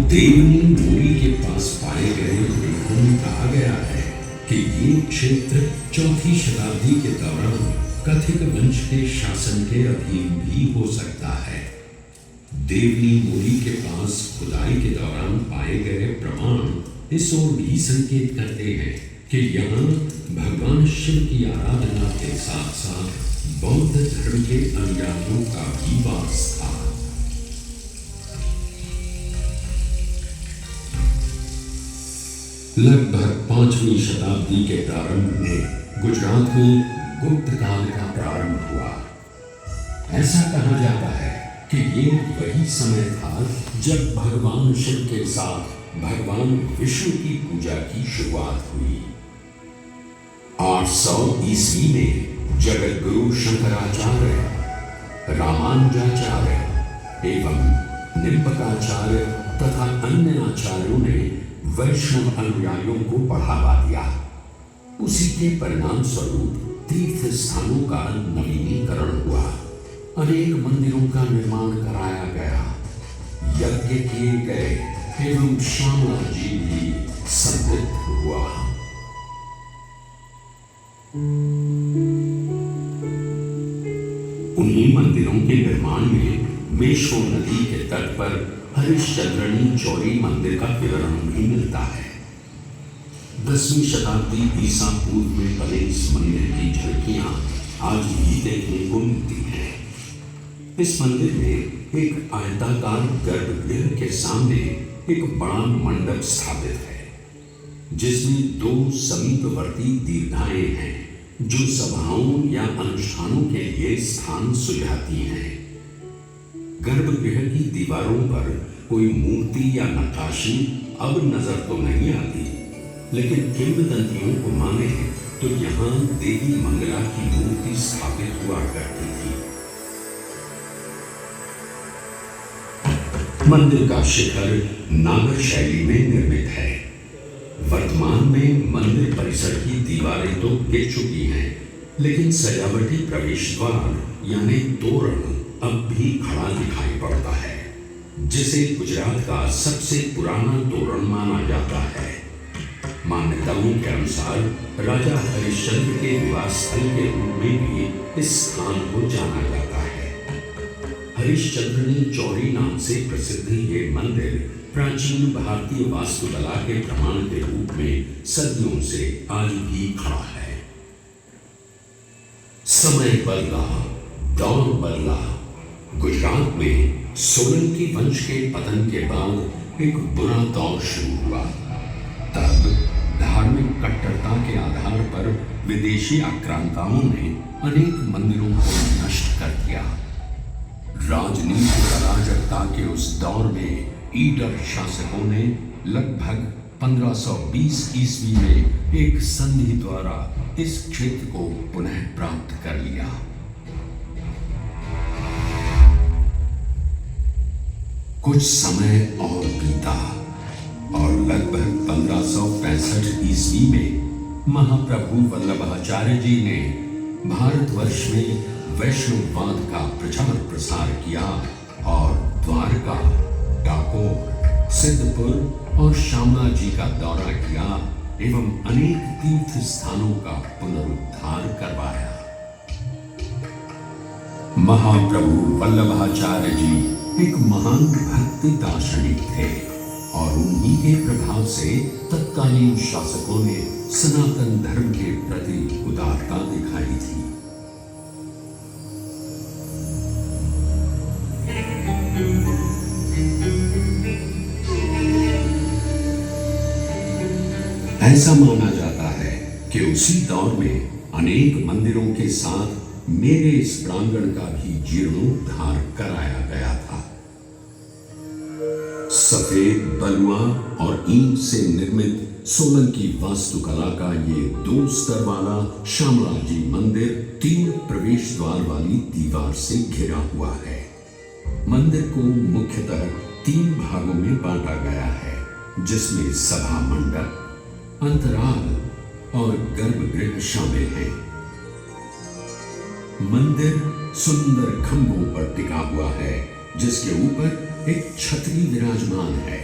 देवनी मोरी के पास पाए गए लेखों में कहा गया है कि ये क्षेत्र 4वीं शताब्दी के दौरान कथिक वंश के शासन के अधीन भी हो सकता है। देवनी मोरी के पास खुदाई के दौरान पाए गए प्रमाण इस ओर भी संकेत करते हैं कि यहाँ भगवान शिव की आराधना के साथ साथ बौद्ध धर्म के अनुयायियों का भी वास था। लगभग 5वीं शताब्दी के प्रारंभ में गुजरात में गुप्त काल का प्रारंभ हुआ। ऐसा कहा जाता है कि ये वही समय था जब भगवान शिव के साथ भगवान विष्णु की पूजा की शुरुआत हुई। 800 ईस्वी में जगत गुरु शंकराचार्य, रामानुजाचार्य एवं निम्बकाचार्य तथा अन्य आचार्यों ने वैष्णव अनुयायियों को बढ़ावा दिया। उसी के परिणाम स्वरूप तीर्थ स्थानों का नवीनीकरण हुआ, अनेक मंदिरों का निर्माण कराया गया, यज्ञ किए गए एवं श्यामला जी भी समृद्ध हुआ। उन्हीं मंदिरों के निर्माण में मेशो नदी के तट पर हरिश्चंद्रनी चौरी मंदिर का विवरण भी मिलता है। 10वीं शताब्दी ईसा पूर्व में बने इस मंदिर की झलकियां आज भी देखने को मिलती हैं। इस मंदिर में एक आयताकार गर्भगृह के सामने एक बड़ा मंडप स्थापित है, जिसमें 2 समीपवर्ती दीर्घाएं हैं जो सभाओं या अनुष्ठानों के लिए स्थान सुझाती हैं। गर्भगृह की दीवारों पर कोई मूर्ति या नक्काशी अब नजर तो नहीं आती, लेकिन किंवदंतियों को माने तो यहाँ देवी मंगला की मूर्ति स्थापित हुआ करती थी। मंदिर का शिखर नागर शैली में निर्मित है। वर्तमान में मंदिर परिसर की दीवारें तो गिर चुकी हैं, लेकिन सजावटी प्रवेश द्वार यानी तोरण अब भी खड़ा दिखाई पड़ता है, जिसे गुजरात का सबसे पुराना तोरण माना जाता है। मान्यताओं के अनुसार राजा हरिश्चंद्र के निवास स्थल के रूप में भी इस स्थान को जाना जाता है। हरिश्चंद्रनी चौरी नाम से प्रसिद्ध ये मंदिर प्राचीन भारतीय वास्तुकला के प्रमाण के रूप में सदियों से आज भी खड़ा है। समय बदला, दौर बदला। गुजरात में सोलंकी वंश के पतन के बाद एक बुरा दौर शुरू हुआ। तब धार्मिक कट्टरता के आधार पर विदेशी आक्रांताओं ने अनेक मंदिरों को नष्ट कर दिया। राजनीतिक अराजकता के उस दौर में ईडर शासकों ने लगभग 1520 ईस्वी में एक संधि द्वारा इस क्षेत्र को पुनः प्राप्त कर लिया। कुछ समय और बीता और लगभग 1565 ईस्वी में महाप्रभु वल्लभाचार्य जी ने भारतवर्ष में वैष्णववाद का प्रचार प्रसार किया और द्वारका, डाकोर, सिद्धपुर और श्यामला जी का दौरा किया एवं अनेक तीर्थ स्थानों का पुनरुद्धार करवाया। महाप्रभु वल्लभाचार्य जी एक महान भक्ति दार्शनिक थे और उन्हीं के प्रभाव से तत्कालीन शासकों ने सनातन धर्म के प्रति उदारता दिखाई थी। ऐसा माना जाता है कि उसी दौर में अनेक मंदिरों के साथ मेरे इस प्रांगण का भी जीर्णोद्धार कराया गया था। सफेद बलुआ और ईंट से निर्मित सोलंकी वास्तुकला का ये 2 स्तर वाला श्यामला जी मंदिर 3 प्रवेश द्वार वाली दीवार से घिरा हुआ है। मंदिर को मुख्यतः 3 भागों में बांटा गया है, जिसमें सभा मंडप, अंतराल और गर्भगृह शामिल हैं। मंदिर सुंदर खंभों पर टिका हुआ है, जिसके ऊपर एक छतरी विराजमान है।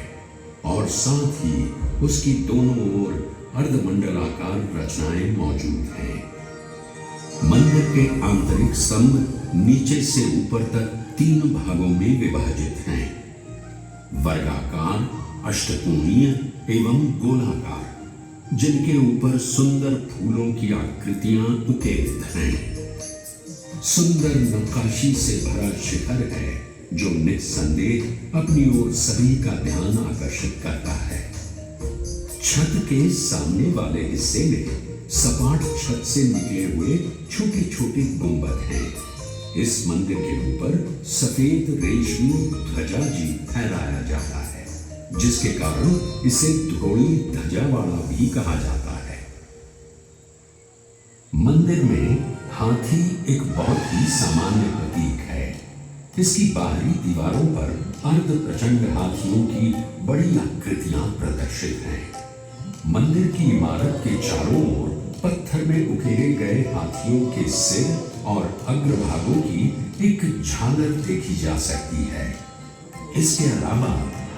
और साथ ही उसकी दोनों ओर अर्धमंडलाकार रचनाएं मौजूद हैं। मंदिर के आंतरिक स्तंभ नीचे से ऊपर तक 3 भागों में विभाजित हैं, वर्गाकार, अष्टकोणीय एवं गोलाकार, जिनके ऊपर सुंदर फूलों की आकृतियां उकेरित हैं। सुंदर नक्काशी से भरा शिखर है जो निस्संदेह अपनी ओर सभी का ध्यान आकर्षित करता है। छत के सामने वाले हिस्से में सपाट छत से निकले हुए छोटे छोटे गुंबद हैं। इस मंदिर के ऊपर सफेद रेशमी ध्वजा जी फहराया जाता है, जिसके कारण इसे ध्रुवी ध्वजा वाला भी कहा जाता है। मंदिर में हाथी एक बहुत ही सामान्य प्रतीक है। इसकी बाहरी दीवारों पर अर्ध प्रचंड हाथियों की बड़ी आकृतियां प्रदर्शित हैं। मंदिर की इमारत के चारों ओर पत्थर में उकेरे गए हाथियों के सिर और अग्रभागों की एक झालर देखी जा सकती है। इसके अलावा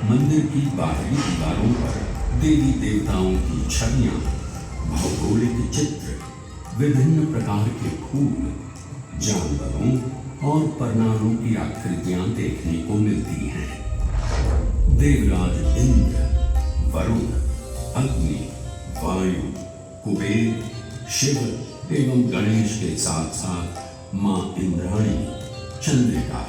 मंदिर की बाहरी दीवारों पर देवी देवताओं की छवियां, भौगोलिक चित्र, विभिन्न प्रकार के फूल, जानवरों और परनालों की आकृतियां देखने को मिलती हैं। देवराज इंद्र, वरुण, अग्नि, वायु, कुबेर, शिव एवं गणेश के साथ साथ मां इंद्राणी, चंद्रिका,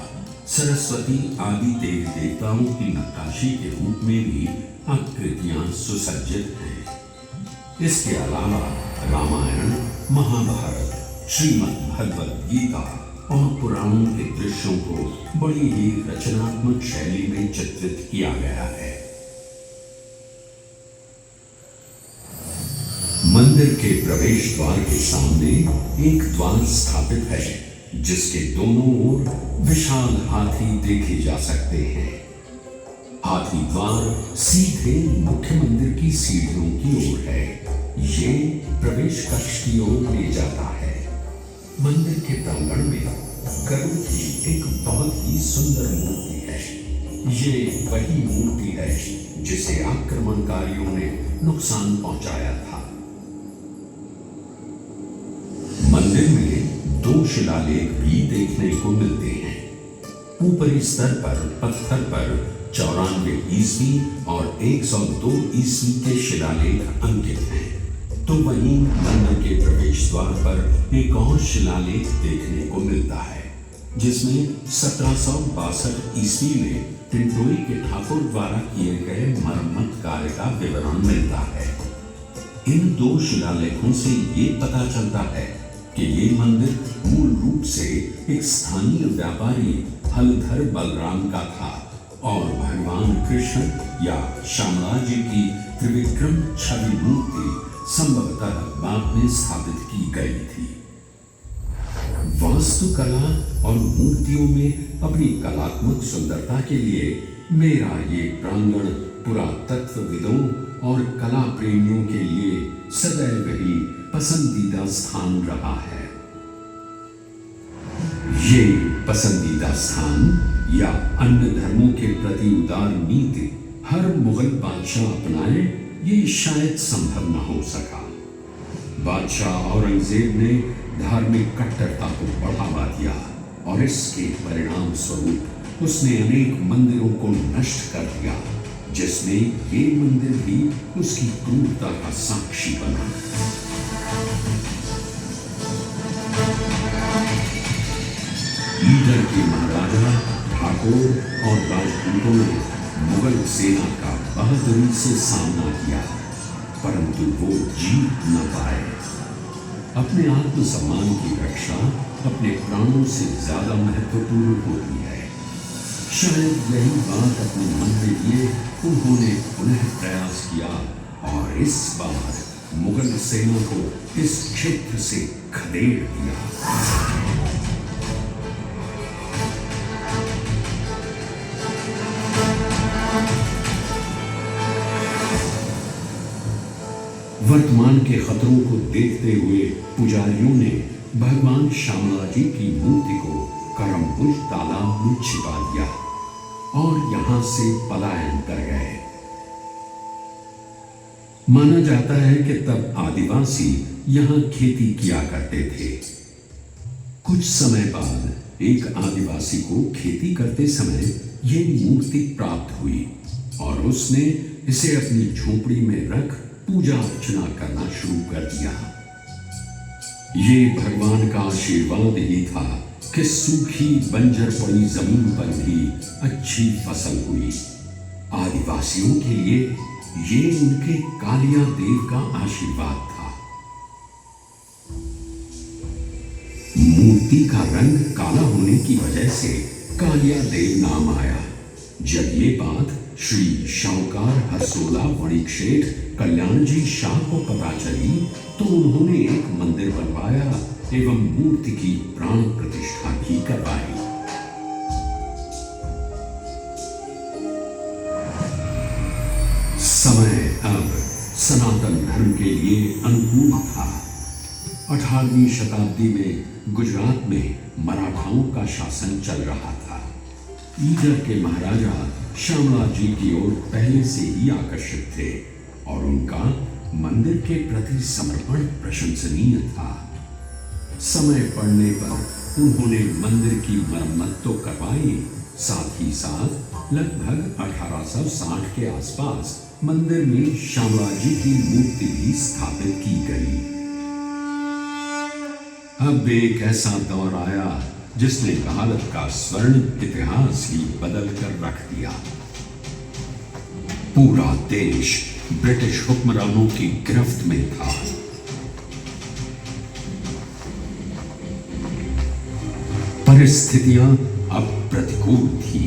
सरस्वती आदि देवी देवताओं की नक्काशी के रूप में भी आकृतियां सुसज्जित हैं। इसके अलावा रामायण, महाभारत, श्रीमद् भगवद गीता और पुराणों के दृश्यों को बड़ी ही रचनात्मक शैली में चित्रित किया गया है। मंदिर के प्रवेश द्वार के सामने एक द्वार स्थापित है, जिसके दोनों ओर विशाल हाथी देखे जा सकते हैं। हाथी द्वार सीधे मुख्य मंदिर की सीढ़ियों की ओर है। ये प्रवेश कक्ष की ओर ले जाता है। मंदिर के प्रांगण में गरुड़ की एक बहुत ही सुंदर मूर्ति है। ये वही मूर्ति है जिसे आक्रमणकारियों ने नुकसान पहुंचाया था। मंदिर में 2 शिलालेख भी देखने को मिलते हैं। ऊपरी स्तर पर पत्थर पर 94 ईस्वी और 102 ईस्वी के शिलालेख अंकित हैं। तो वहीं मंदिर के प्रवेश द्वार पर एक और शिलालेख देखने को मिलता है, जिसमें 1762 ईस्वी में टिंटोई के ठाकुर द्वारा किए गए मरम्मत कार्य का विवरण मिलता है। इन 2 शिलालेखों से ये पता चलता है कि ये मंदिर मूल रूप से एक स्थानीय व्यापारी हलधर बलराम का था और भगवान कृष्ण या श्यामला जी की त्रिविक्रम छवि मूर्ति संभवतः बाद में स्थापित की गई थी। वास्तुकला और मूर्तियों में अपनी कलात्मक सुंदरता के लिए मेरा ये प्रांगण पुरातत्वविदों और कला प्रेमियों के लिए सदैव ही पसंदीदा स्थान रहा है। ये पसंदीदा स्थान या अन्य धर्मों के प्रति उदार नीति हर मुगल बादशाह अपनाए, ये शायद संभव न हो सका। बादशाह औरंगजेब ने धार्मिक कट्टरता को बढ़ावा दिया और इसके परिणाम स्वरूप उसने अनेक मंदिरों को नष्ट कर दिया, जिसमें ये मंदिर भी उसकी क्रूरता का साक्षी बना। ईडर के महाराजा, ठाकुर और राजपूतों ने मुगल सेना का बहादुरी से सामना किया, परंतु वो जीत न पाए। अपने आत्मसम्मान की रक्षा अपने प्राणों से ज्यादा महत्वपूर्ण होती है। शायद यही बात अपने मन में लिए उन्होंने पुनः प्रयास किया और इस बार मुगल सेना को इस क्षेत्र से खदेड़ दिया। वर्तमान के खतरों को देखते हुए पुजारियों ने भगवान श्यामला जी की मूर्ति को करमबुज तालाब में छिपा दिया और यहाँ से पलायन कर गए। माना जाता है कि तब आदिवासी यहां खेती किया करते थे। कुछ समय बाद एक आदिवासी को खेती करते समय यह मूर्ति प्राप्त हुई और उसने इसे अपनी झोपड़ी में रख पूजा अर्चना करना शुरू कर दिया। ये भगवान का आशीर्वाद ही था कि सूखी बंजर पड़ी जमीन पर भी अच्छी फसल हुई। आदिवासियों के लिए ये उनके कालिया देव का आशीर्वाद था। मूर्ति का रंग काला होने की वजह से कालिया देव नाम आया। जब ये बात श्री शाहूकार हरसोला वणिक शेठ कल्याण जी शाह को पता चली तो उन्होंने एक मंदिर बनवाया एवं मूर्ति की प्राण प्रतिष्ठा भी करवाई। समय अब सनातन धर्म के लिए अनुकूल था। 18वीं शताब्दी में गुजरात में मराठाओं का शासन चल रहा था। ईडर के महाराजा श्यामला जी की ओर पहले से ही आकर्षित थे और उनका मंदिर के प्रति समर्पण प्रशंसनीय था। समय पड़ने पर उन्होंने मंदिर की मरम्मत तो करवाई, साथ ही साथ लगभग 1860 के आसपास मंदिर में श्यामला जी की मूर्ति भी स्थापित की गई। अब एक ऐसा दौर आया जिसने भारत का स्वर्ण इतिहास ही बदल कर रख दिया। पूरा देश ब्रिटिश हुक्मरानों की गिरफ्त में था। परिस्थितियां अब प्रतिकूल थी।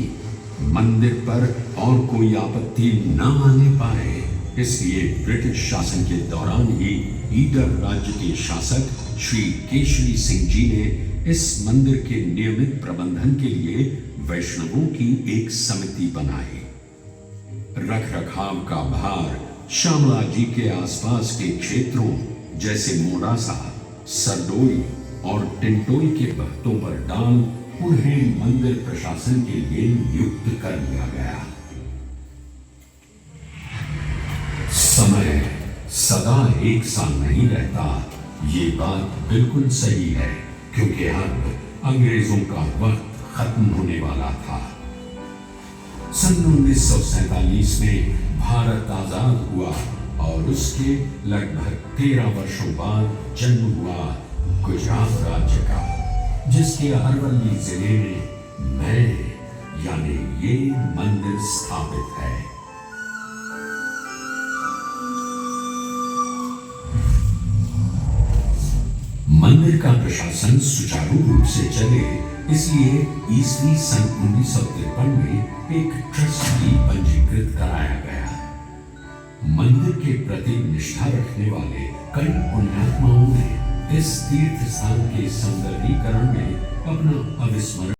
मंदिर पर और कोई आपत्ति न आने पाए, इसलिए ब्रिटिश शासन के दौरान ही ईडर राज्य के शासक श्री केशरी सिंह जी ने इस मंदिर के नियमित प्रबंधन के लिए वैष्णवों की एक समिति बनाई। रख रखाव का भार श्यामला जी के आसपास के क्षेत्रों जैसे मोडासा, सरडोई और टिंटोई के भक्तों पर डाल उन्हें मंदिर प्रशासन के लिए नियुक्त कर दिया गया। समय सदा एक सा नहीं रहता, ये बात बिल्कुल सही है, क्योंकि अब अंग्रेजों का वक्त खत्म होने वाला था। सन 1947 में भारत आजाद हुआ और उसके लगभग 13 वर्षों बाद जन्म हुआ गुजरात राज्य का, जिसके अरवल्ली जिले में मैं यानी ये मंदिर स्थापित है। मंदिर का प्रशासन सुचारू रूप से चले, इसलिए ईस्वी सन 1953 में एक ट्रस्ट भी पंजीकृत कराया गया। मंदिर के प्रति निष्ठा रखने वाले कई पुण्यात्माओं ने इस तीर्थ स्थान के सौंदर्यीकरण में अपना अविस्मरणीय